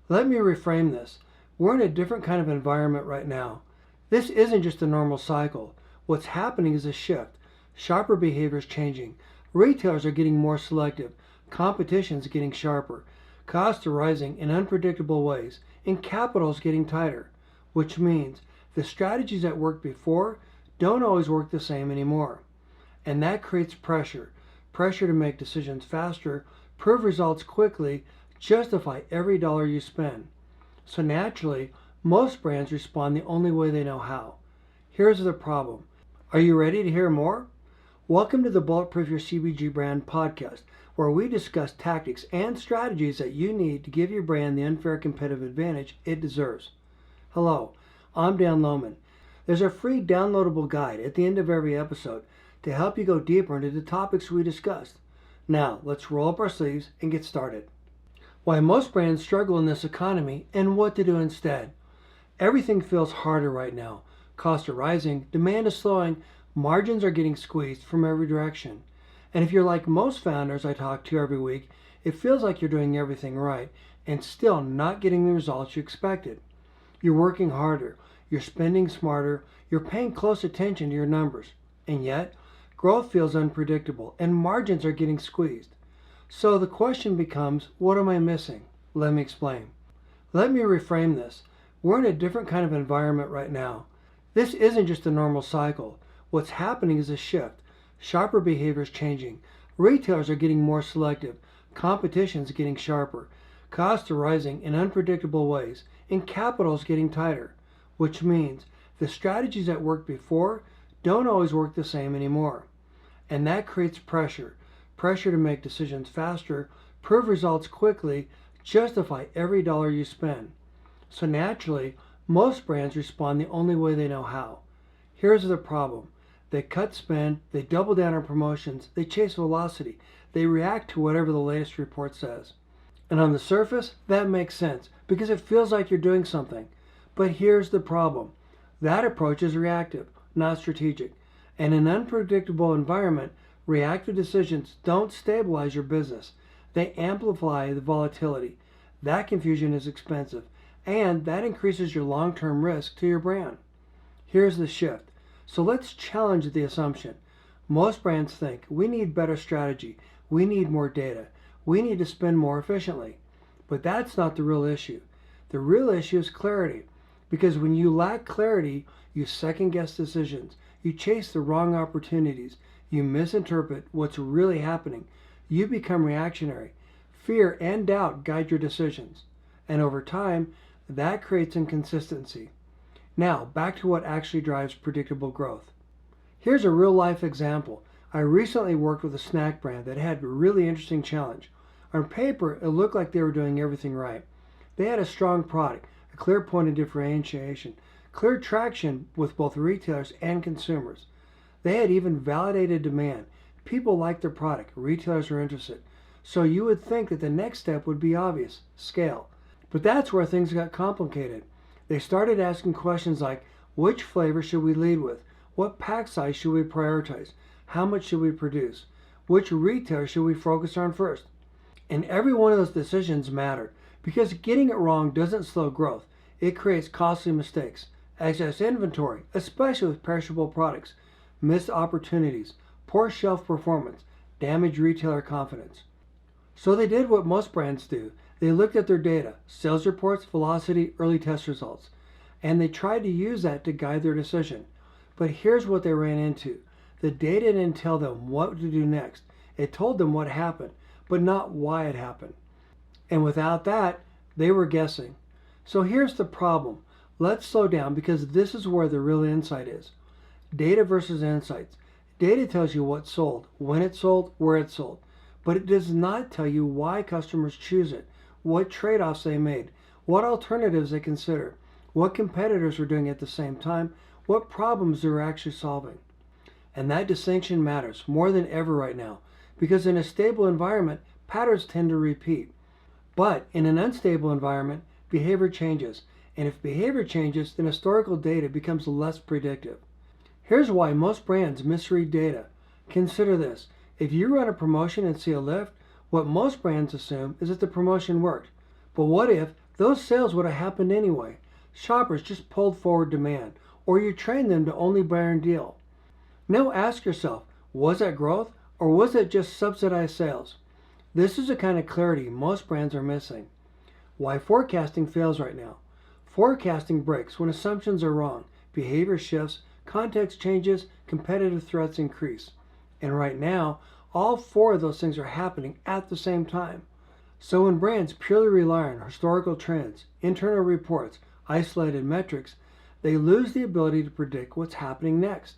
Let me reframe this. We're in a different kind of environment right now. This isn't just a normal cycle. What's happening is a shift. Shopper behavior is changing. Retailers are getting more selective. Competition is getting sharper. Costs are rising in unpredictable ways. And capital is getting tighter. Which means the strategies that worked before don't always work the same anymore. And that creates pressure. Pressure to make decisions faster, prove results quickly, justify every dollar you spend. So naturally, most brands respond the only way they know how. Here's the problem. Are you ready to hear more? Welcome to the Bulletproof Your CPG Brand podcast, where we discuss tactics and strategies that you need to give your brand the unfair competitive advantage it deserves. Hello, I'm Dan Lohman. There's a free downloadable guide at the end of every episode to help you go deeper into the topics we discussed. Now, let's roll up our sleeves and get started. Why most brands struggle in this economy and what to do instead. Everything feels harder right now. Costs are rising, demand is slowing, margins are getting squeezed from every direction. And if you're like most founders I talk to every week, it feels like you're doing everything right and still not getting the results you expected. You're working harder, you're spending smarter, you're paying close attention to your numbers, and yet growth feels unpredictable and margins are getting squeezed. So the question becomes, what am I missing? Let me explain. Let me reframe this. We're in a different kind of environment right now. This isn't just a normal cycle. What's happening is a shift. Shopper behavior is changing. Retailers are getting more selective. Competition is getting sharper. Costs are rising in unpredictable ways, and capital is getting tighter. Which means the strategies that worked before don't always work the same anymore. And that creates pressure. Pressure to make decisions faster, prove results quickly, justify every dollar you spend. So naturally, most brands respond the only way they know how. Here's the problem. They cut spend, they double down on promotions, they chase velocity, they react to whatever the latest report says. And on the surface, that makes sense because it feels like you're doing something. But here's the problem. That approach is reactive, not strategic. And in an unpredictable environment, reactive decisions don't stabilize your business. They amplify the volatility. That confusion is expensive, and that increases your long-term risk to your brand. Here's the shift. So let's challenge the assumption. Most brands think we need better strategy, we need more data, we need to spend more efficiently. But that's not the real issue. The real issue is clarity. Because when you lack clarity, you second-guess decisions, you chase the wrong opportunities, you misinterpret what's really happening, you become reactionary. Fear and doubt guide your decisions. And over time, that creates inconsistency. Now, back to what actually drives predictable growth. Here's a real-life example. I recently worked with a snack brand that had a really interesting challenge. On paper, it looked like they were doing everything right. They had a strong product, a clear point of differentiation, clear traction with both retailers and consumers. They had even validated demand. People liked their product. Retailers were interested. So you would think that the next step would be obvious, scale. But that's where things got complicated. They started asking questions like, which flavor should we lead with? What pack size should we prioritize? How much should we produce? Which retailer should we focus on first? And every one of those decisions mattered because getting it wrong doesn't slow growth. It creates costly mistakes, excess inventory, especially with perishable products, missed opportunities, poor shelf performance, damaged retailer confidence. So they did what most brands do. They looked at their data, sales reports, velocity, early test results, and they tried to use that to guide their decision. But here's what they ran into. The data didn't tell them what to do next. It told them what happened, but not why it happened. And without that, they were guessing. So here's the problem. Let's slow down because this is where the real insight is. Data versus insights. Data tells you what sold, when it sold, where it sold. But it does not tell you why customers choose it, what trade-offs they made, what alternatives they considered, what competitors were doing at the same time, what problems they were actually solving. And that distinction matters more than ever right now because in a stable environment, patterns tend to repeat. But in an unstable environment, behavior changes. And if behavior changes, then historical data becomes less predictive. Here's why most brands misread data. Consider this. If you run a promotion and see a lift, what most brands assume is that the promotion worked. But what if Those sales would have happened anyway. Shoppers just pulled forward demand, or you trained them to only buy and deal. Now ask yourself, was that growth or was it just subsidized sales? This is the kind of clarity most brands are missing. Why forecasting fails right now. Forecasting breaks when assumptions are wrong, behavior shifts, context changes, competitive threats increase. And right now, all four of those things are happening at the same time. So when brands purely rely on historical trends, internal reports, isolated metrics, they lose the ability to predict what's happening next.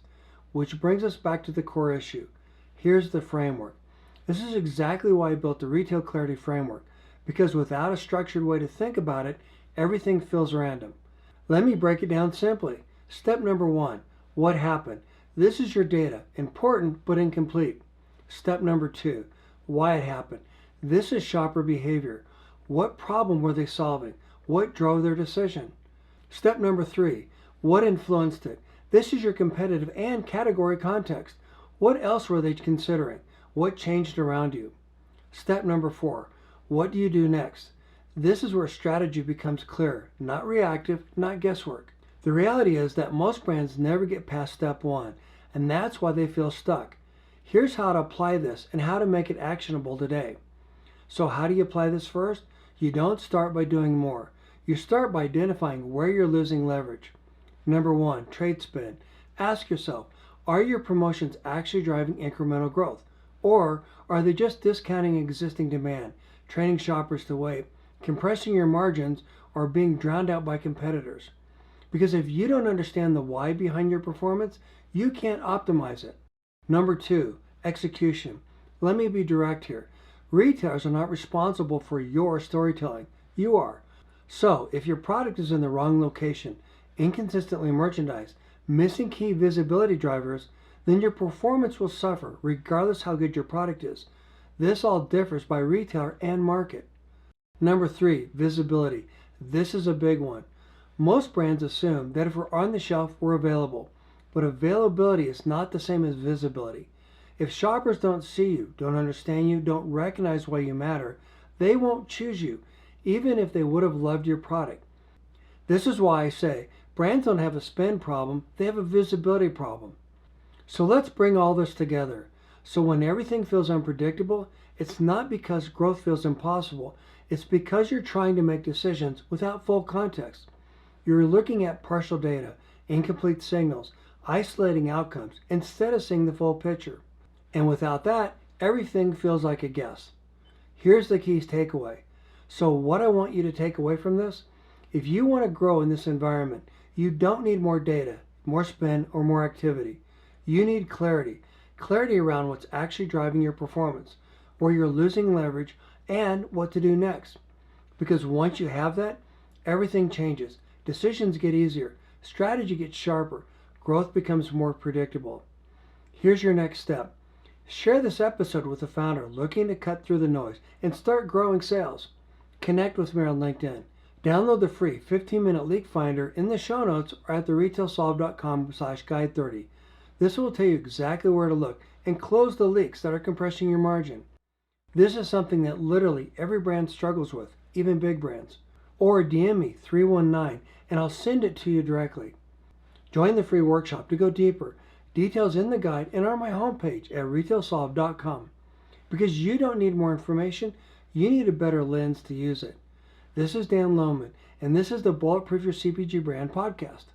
Which brings us back to the core issue. Here's the framework. This is exactly why I built the Retail Clarity Framework, because without a structured way to think about it, everything feels random. Let me break it down simply. Step number 1, what happened? This is your data, important but incomplete. Step number 2, why it happened. This is shopper behavior. What problem were they solving? What drove their decision? Step number 3, what influenced it? This is your competitive and category context. What else were they considering? What changed around you? Step number 4, what do you do next? This is where strategy becomes clear, not reactive, not guesswork. The reality is that most brands never get past step 1, and that's why they feel stuck. Here's how to apply this and how to make it actionable today. So how do you apply this first? You don't start by doing more. You start by identifying where you're losing leverage. Number 1, trade spend. Ask yourself, are your promotions actually driving incremental growth? Or are they just discounting existing demand, training shoppers to wait, compressing your margins, or being drowned out by competitors? Because if you don't understand the why behind your performance, you can't optimize it. Number 2, execution. Let me be direct here. Retailers are not responsible for your storytelling. You are. So if your product is in the wrong location, inconsistently merchandised, missing key visibility drivers, then your performance will suffer regardless how good your product is. This all differs by retailer and market. Number 3, visibility. This is a big one. Most brands assume that if we're on the shelf, we're available. But availability is not the same as visibility. If shoppers don't see you, don't understand you, don't recognize why you matter, they won't choose you, even if they would have loved your product. This is why I say brands don't have a spend problem, they have a visibility problem. So let's bring all this together. So when everything feels unpredictable, it's not because growth feels impossible, it's because you're trying to make decisions without full context. You're looking at partial data, incomplete signals, isolating outcomes, instead of seeing the full picture. And without that, everything feels like a guess. Here's the key takeaway. So what I want you to take away from this, if you want to grow in this environment, you don't need more data, more spend, or more activity. You need clarity. Clarity around what's actually driving your performance, where you're losing leverage, and what to do next. Because once you have that, everything changes. Decisions get easier. Strategy gets sharper. Growth becomes more predictable. Here's your next step. Share this episode with a founder looking to cut through the noise and start growing sales. Connect with me on LinkedIn. Download the free 15-minute leak finder in the show notes or at theretailsolve.com/guide30. This will tell you exactly where to look and close the leaks that are compressing your margin. This is something that literally every brand struggles with, even big brands. Or DM me 319 and I'll send it to you directly. Join the free workshop to go deeper. Details in the guide and on my homepage at retailsolve.com. Because you don't need more information, you need a better lens to use it. This is Dan Lohman, and this is the Bulletproof Your CPG Brand podcast.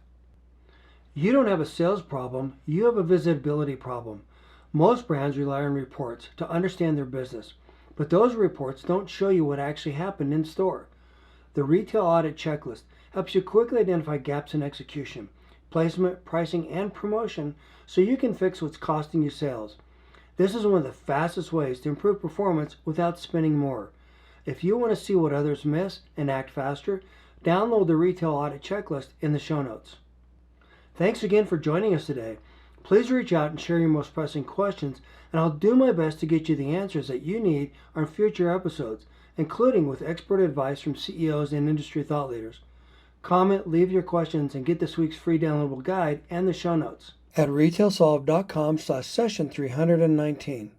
You don't have a sales problem, you have a visibility problem. Most brands rely on reports to understand their business, but those reports don't show you what actually happened in store. The Retail Audit Checklist helps you quickly identify gaps in execution, placement, pricing, and promotion so you can fix what's costing you sales. This is one of the fastest ways to improve performance without spending more. If you want to see what others miss and act faster, download the Retail Audit Checklist in the show notes. Thanks again for joining us today. Please reach out and share your most pressing questions, and I'll do my best to get you the answers that you need on future episodes, including with expert advice from CEOs and industry thought leaders. Comment, leave your questions, and get this week's free downloadable guide and the show notes at retailsolve.com/session319.